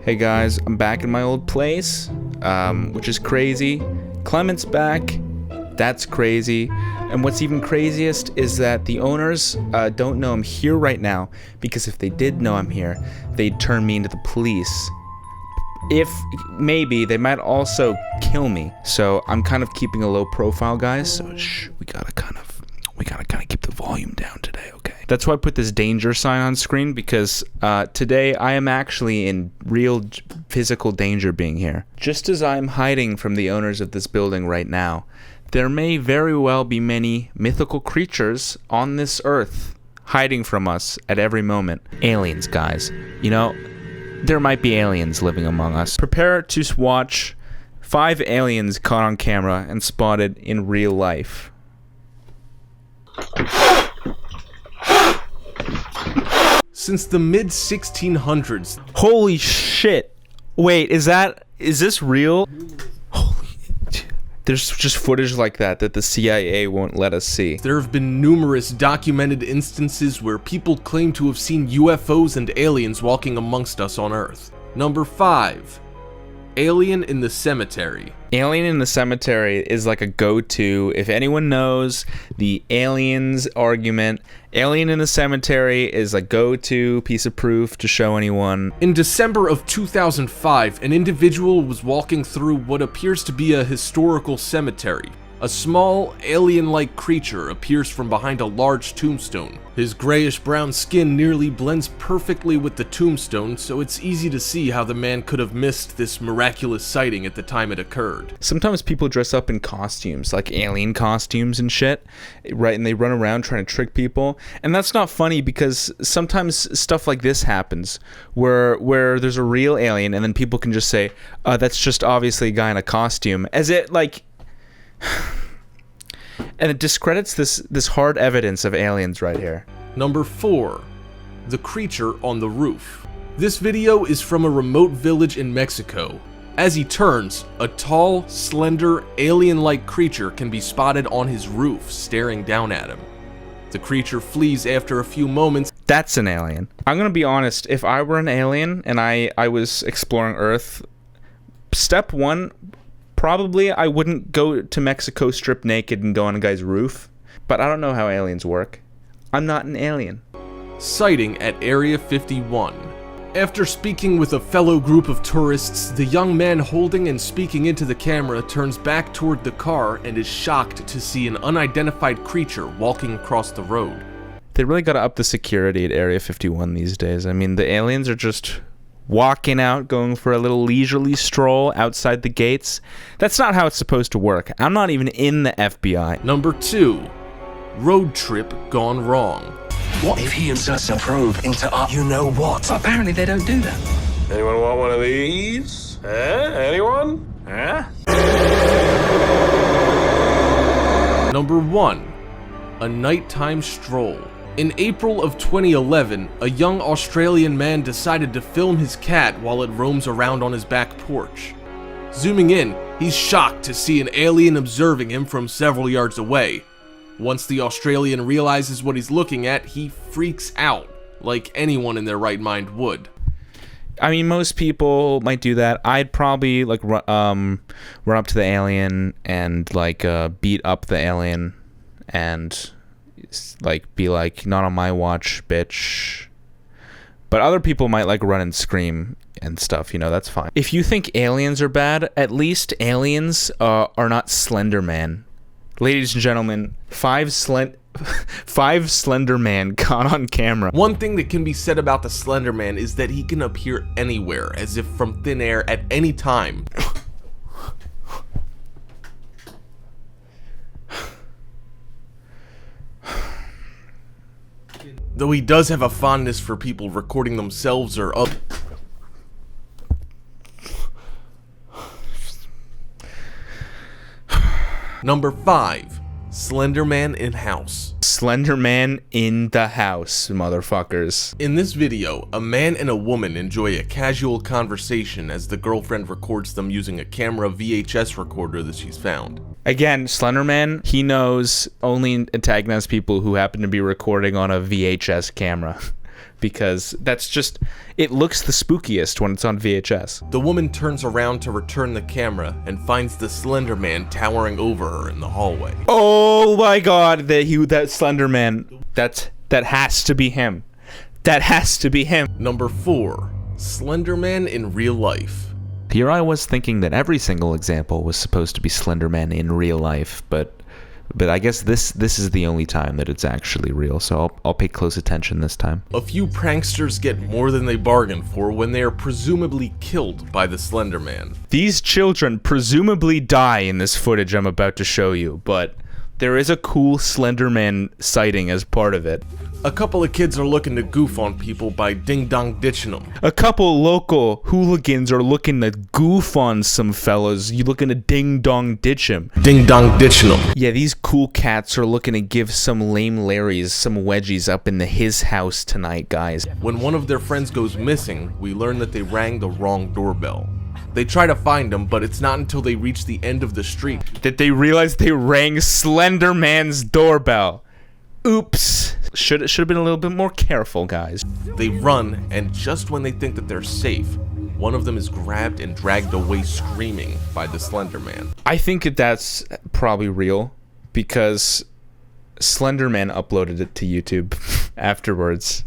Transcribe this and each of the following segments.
Hey guys, I'm back in my old place, which is crazy. Clement's back. That's crazy. And what's even craziest is that the owners don't know I'm here right now, because if they did know I'm here, they'd turn me into the police. If maybe they might also kill me. So I'm kind of keeping a low profile, guys. So shh, we gotta kind of keep the volume down today, okay? That's why I put this danger sign on screen, because today I am actually in real physical danger being here. Just as I'm hiding from the owners of this building right now, there may very well be many mythical creatures on this earth hiding from us at every moment. Aliens, guys. You know, there might be aliens living among us. Prepare to watch 5 aliens caught on camera and spotted in real life. Since the mid-1600s. Holy shit. Wait, is this real? There's just footage like that the CIA won't let us see. There have been numerous documented instances where people claim to have seen UFOs and aliens walking amongst us on Earth. Number 5. Alien in the Cemetery. Alien in the Cemetery is like a go-to. If anyone knows the aliens argument, Alien in the Cemetery is a go-to piece of proof to show anyone. In December of 2005, an individual was walking through what appears to be a historical cemetery. A small, alien-like creature appears from behind a large tombstone. His grayish-brown skin nearly blends perfectly with the tombstone, so it's easy to see how the man could have missed this miraculous sighting at the time it occurred. Sometimes people dress up in costumes, like alien costumes and shit, right? And they run around trying to trick people. And that's not funny, because sometimes stuff like this happens, where there's a real alien, and then people can just say, that's just obviously a guy in a costume, as it, like... And it discredits this hard evidence of aliens right here. Number 4. The Creature on the Roof. This video is from a remote village in Mexico. As he turns, a tall, slender, alien-like creature can be spotted on his roof, staring down at him. The creature flees after a few moments. That's an alien. I'm gonna be honest, if I were an alien and I was exploring Earth, step 1... probably I wouldn't go to Mexico strip naked and go on a guy's roof, but I don't know how aliens work. I'm not an alien. Sighting at Area 51. After speaking with a fellow group of tourists, the young man holding and speaking into the camera turns back toward the car and is shocked to see an unidentified creature walking across the road. They really gotta up the security at Area 51 these days. I mean, the aliens are just... walking out, going for a little leisurely stroll outside the gates. That's not how it's supposed to work. I'm not even in the FBI. Number 2. Road trip gone wrong. What if he inserts a probe into our you-know-what? Well, apparently they don't do that. Anyone want one of these? Anyone? Number 1. A Nighttime Stroll. In April of 2011, a young Australian man decided to film his cat while it roams around on his back porch. Zooming in, he's shocked to see an alien observing him from several yards away. Once the Australian realizes what he's looking at, he freaks out, like anyone in their right mind would. I mean, most people might do that. I'd probably like run up to the alien and like beat up the alien and like be like, not on my watch, bitch. But other people might like run and scream and stuff, you know, that's fine. If you think aliens are bad, at least aliens are not Slender Man. Ladies and gentlemen, 5 Slender Man caught on camera. One thing that can be said about the Slender Man is that he can appear anywhere, as if from thin air at any time. Though he does have a fondness for people recording themselves or up. Number 5. Slender Man In House. Slender Man in the house, motherfuckers. In this video, a man and a woman enjoy a casual conversation as the girlfriend records them using a camera VHS recorder that she's found. Again, Slender Man, he knows only antagonize people who happen to be recording on a VHS camera. because that's just, it looks the spookiest when it's on VHS. The woman turns around to return the camera and finds the Slender Man towering over her in the hallway. Oh my god, that Slender Man. That has to be him. That has to be him. Number 4. Slender Man in real life. Here I was thinking that every single example was supposed to be Slender Man in real life, but I guess this is the only time that it's actually real, so I'll pay close attention this time. A few pranksters get more than they bargained for when they are presumably killed by the Slender Man. These children presumably die in this footage I'm about to show you, but there is a cool Slender Man sighting as part of it. A couple of kids are looking to goof on people by ding-dong ditching them. A couple local hooligans are looking to goof on some fellas. You looking to ding-dong ditch him. Ding-dong ditching them. Yeah, these cool cats are looking to give some lame Larrys some wedgies up in his house tonight, guys. When one of their friends goes missing, we learn that they rang the wrong doorbell. They try to find him, but it's not until they reach the end of the street that they realize they rang Slender Man's doorbell. Oops. Should have been a little bit more careful, guys. They run, and just when they think that they're safe, one of them is grabbed and dragged away screaming by the Slender Man. I think that's probably real, because Slender Man uploaded it to YouTube afterwards,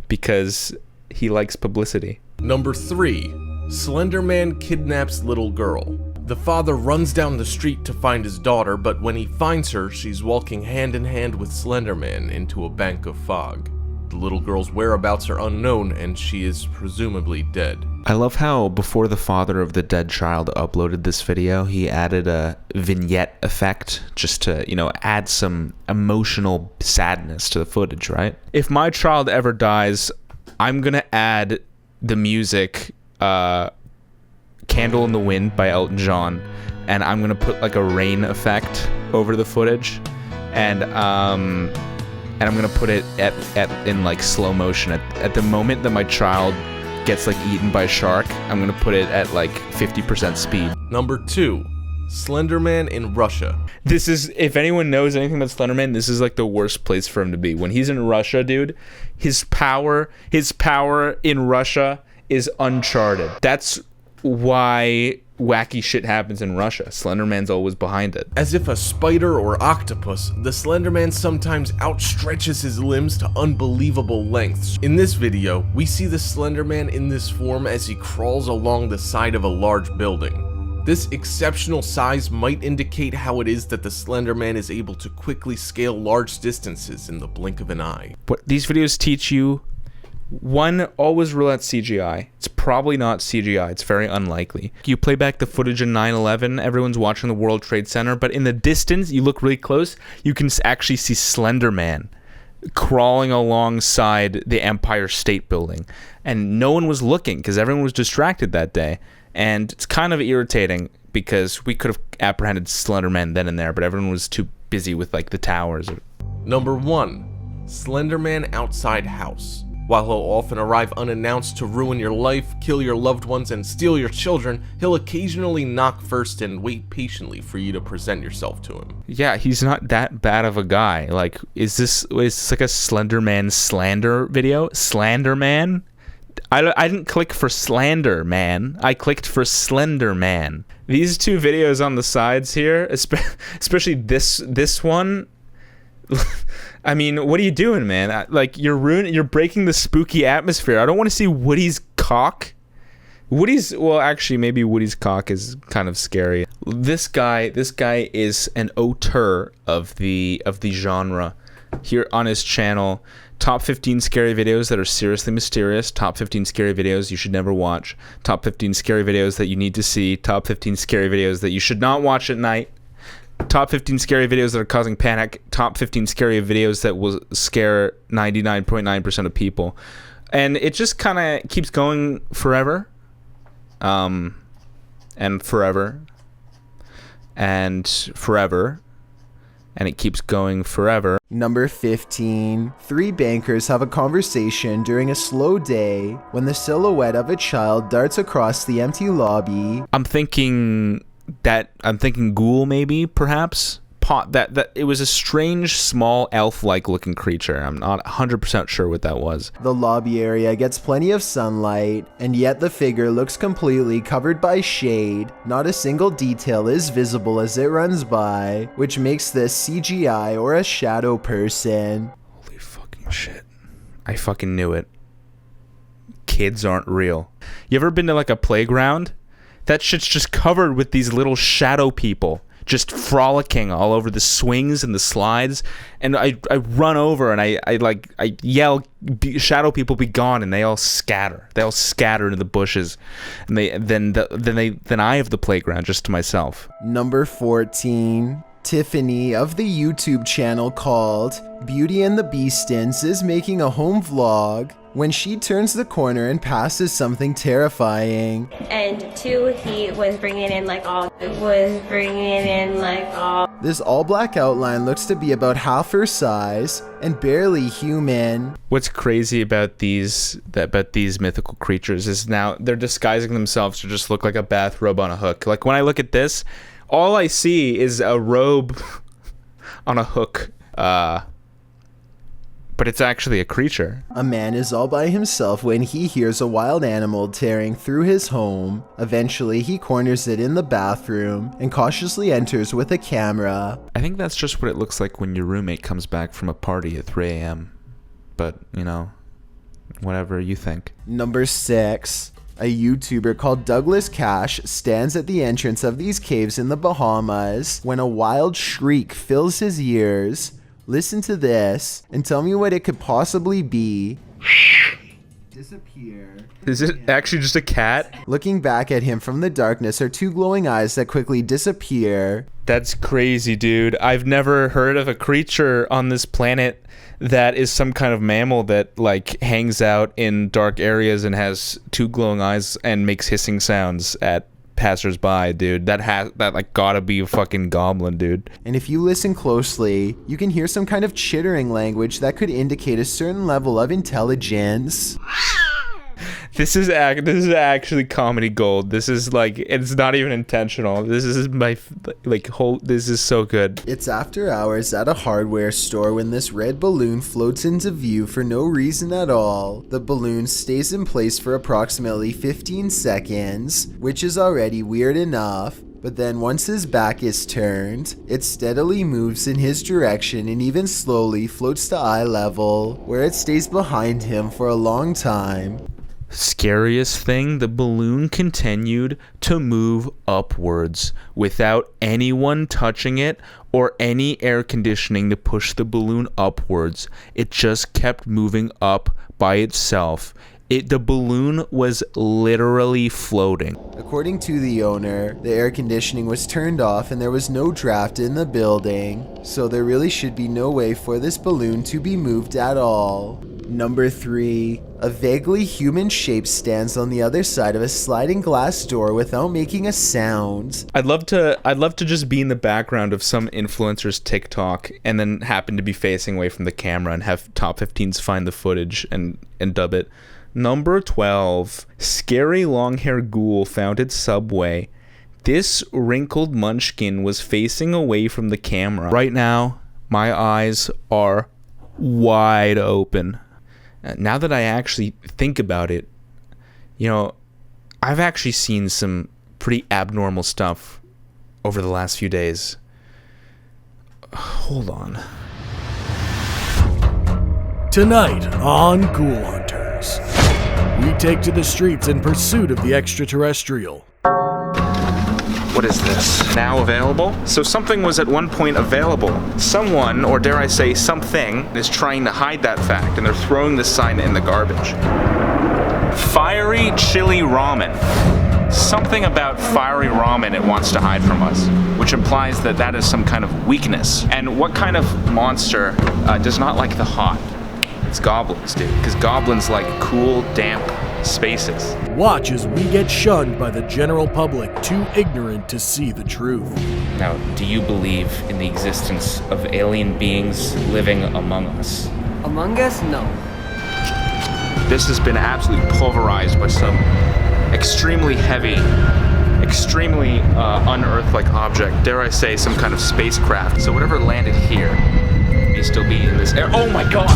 because he likes publicity. Number 3. Slender Man kidnaps little girl. The father runs down the street to find his daughter, but when he finds her, she's walking hand in hand with Slender Man into a bank of fog. The little girl's whereabouts are unknown, and she is presumably dead. I love how before the father of the dead child uploaded this video, he added a vignette effect just to, add some emotional sadness to the footage, right? If my child ever dies, I'm gonna add the music, Candle in the Wind by Elton John, and I'm gonna put like a rain effect over the footage, and I'm gonna put it in like slow motion at the moment that my child gets like eaten by a shark. I'm gonna put it at like 50% speed. Number 2. Slender Man in Russia. This is, if anyone knows anything about Slender Man, this is like the worst place for him to be. When he's in Russia, dude, his power in Russia is uncharted. That's why wacky shit happens in Russia. Slender Man's always behind it. As if a spider or octopus, the Slender Man sometimes outstretches his limbs to unbelievable lengths. In this video, we see the Slender Man in this form as he crawls along the side of a large building. This exceptional size might indicate how it is that the Slender Man is able to quickly scale large distances in the blink of an eye. What these videos teach you, one, always rule out CGI. It's probably not CGI. It's very unlikely. You play back the footage in 9/11, everyone's watching the World Trade Center, but in the distance, you look really close, you can actually see Slender Man crawling alongside the Empire State Building. And no one was looking because everyone was distracted that day. And it's kind of irritating because we could have apprehended Slender Man then and there, but everyone was too busy with like the towers. Number 1. Slender Man outside house. While he'll often arrive unannounced to ruin your life, kill your loved ones, and steal your children, he'll occasionally knock first and wait patiently for you to present yourself to him. Yeah, he's not that bad of a guy. Like, is this like a Slender Man slander video? Slender Man? I didn't click for Slander Man. I clicked for Slender Man. These two videos on the sides here, especially this one. I mean, what are you doing, man? Like, you're breaking the spooky atmosphere. I don't want to see Woody's cock. Well, actually, maybe Woody's cock is kind of scary. This guy is an auteur of the genre. Here on his channel, top 15 scary videos that are seriously mysterious, top 15 scary videos you should never watch, top 15 scary videos that you need to see, top 15 scary videos that you should not watch at night, top 15 scary videos that are causing panic, top 15 scary videos that will scare 99.9% of people. And it just kind of keeps going forever. And forever. And forever. And it keeps going forever. Number 15. 3 bankers have a conversation during a slow day when the silhouette of a child darts across the empty lobby. I'm thinking Ghoul, maybe, perhaps, that it was a strange, small, elf-like looking creature. I'm not 100% sure what that was. The lobby area gets plenty of sunlight, and yet the figure looks completely covered by shade. Not a single detail is visible as it runs by, which makes this CGI or a shadow person. Holy fucking shit. I fucking knew it. Kids aren't real. You ever been to like a playground? That shit's just covered with these little shadow people just frolicking all over the swings and the slides, and I run over and I yell, shadow people be gone, and they all scatter into the bushes, and then I have the playground just to myself. Number 14. Tiffany of the YouTube channel called Beauty and the Beastins is making a home vlog when she turns the corner and passes something terrifying. And 2, he was bringing in like all. This all black outline looks to be about half her size and barely human. What's crazy about these mythical creatures is now they're disguising themselves to just look like a bathrobe on a hook. Like when I look at this, all I see is a robe on a hook, but it's actually a creature. A man is all by himself when he hears a wild animal tearing through his home. Eventually, he corners it in the bathroom and cautiously enters with a camera. I think that's just what it looks like when your roommate comes back from a party at 3 a.m. But, you know, whatever you think. Number 6. A YouTuber called Douglas Cash stands at the entrance of these caves in the Bahamas when a wild shriek fills his ears. Listen to this and tell me what it could possibly be. Disappear. Is it actually just a cat? Looking back at him from the darkness are 2 glowing eyes that quickly disappear. That's crazy, dude. I've never heard of a creature on this planet that is some kind of mammal that like hangs out in dark areas and has 2 glowing eyes and makes hissing sounds at passersby, dude. That like gotta be a fucking goblin, dude. And if you listen closely, you can hear some kind of chittering language that could indicate a certain level of intelligence. This is actually comedy gold. This is like, it's not even intentional. This is my this is so good. It's after hours at a hardware store when this red balloon floats into view for no reason at all. The balloon stays in place for approximately 15 seconds, which is already weird enough. But then once his back is turned, it steadily moves in his direction and even slowly floats to eye level, where it stays behind him for a long time. Scariest thing, the balloon continued to move upwards without anyone touching it or any air conditioning to push the balloon upwards. It just kept moving up by itself. The balloon was literally floating. According to the owner, the air conditioning was turned off and there was no draft in the building, so there really should be no way for this balloon to be moved at all. Number 3. A vaguely human shape stands on the other side of a sliding glass door without making a sound. I'd love to just be in the background of some influencer's TikTok and then happen to be facing away from the camera and have Top 15s find the footage and dub it. Number 12. Scary long-haired ghoul found at Subway. This wrinkled munchkin was facing away from the camera. Right now, my eyes are wide open. Now that I actually think about it, you know, I've actually seen some pretty abnormal stuff over the last few days. Hold on. Tonight on Ghoul Hunters, we take to the streets in pursuit of the extraterrestrial. What is this? Now available? So something was at one point available. Someone, or dare I say something, is trying to hide that fact, and they're throwing this sign in the garbage. Fiery chili ramen. Something about fiery ramen it wants to hide from us, which implies that that is some kind of weakness. And what kind of monster does not like the hot? It's goblins, dude, because goblins like cool, damp spaces. Watch as we get shunned by the general public, too ignorant to see the truth. Now, do you believe in the existence of alien beings living among us? Among us, no. This has been absolutely pulverized by some extremely heavy extremely unearth-like object. Dare I say, some kind of spacecraft. So whatever landed here may still be in this air. Oh my god!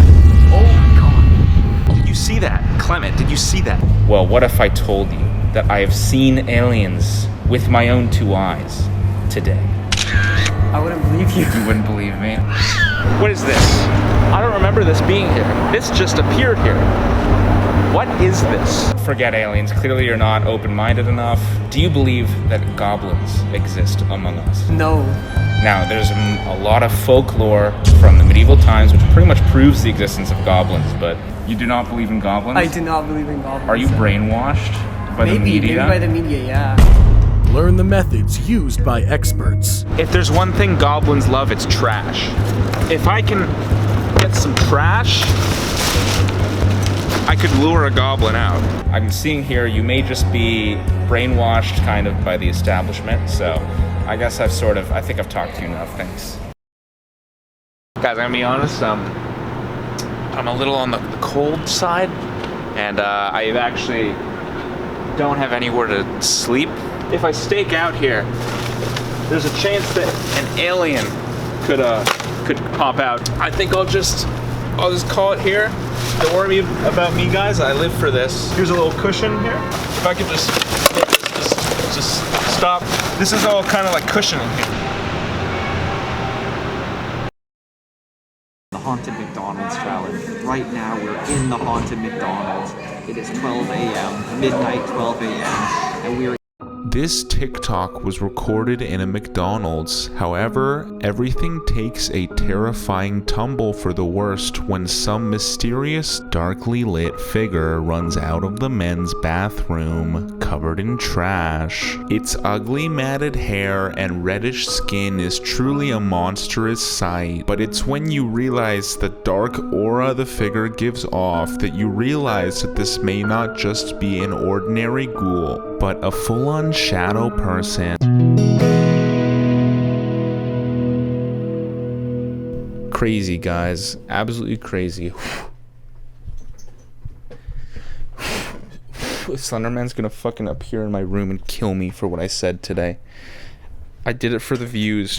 Oh my god! Did you see that? Clement, did you see that? Well, what if I told you that I have seen aliens with my own 2 eyes today? I wouldn't believe you. You wouldn't believe me? What is this? I don't remember this being here. This just appeared here. What is this? Forget aliens. Clearly you're not open-minded enough. Do you believe that goblins exist among us? No. Now, there's a lot of folklore from the medieval times which pretty much proves the existence of goblins, but you do not believe in goblins? I do not believe in goblins. Are you brainwashed by the media? Maybe by the media, yeah. Learn the methods used by experts. If there's one thing goblins love, it's trash. If I can get some trash, I could lure a goblin out. I'm seeing here you may just be brainwashed kind of by the establishment, so I guess I think I've talked to you enough, thanks. Guys, I'm gonna be honest, I'm a little on the cold side, and I actually don't have anywhere to sleep. If I stake out here, there's a chance that an alien could pop out. I think I'll just call it here. Don't worry about me, guys. I live for this. Here's a little cushion here. If I could just stop. This is all kind of like cushioning here. The Haunted McDonald's Challenge. Right now, we're in the Haunted McDonald's. It is 12 a.m., midnight 12 a.m., and we are... This TikTok was recorded in a McDonald's. However, everything takes a terrifying tumble for the worst when some mysterious, darkly lit figure runs out of the men's bathroom, covered in trash. Its ugly matted hair and reddish skin is truly a monstrous sight, but it's when you realize the dark aura the figure gives off that you realize that this may not just be an ordinary ghoul, but a full-on shadow person. Crazy, guys. Absolutely crazy. Slender Man's gonna fucking appear in my room and kill me for what I said today. I did it for the views.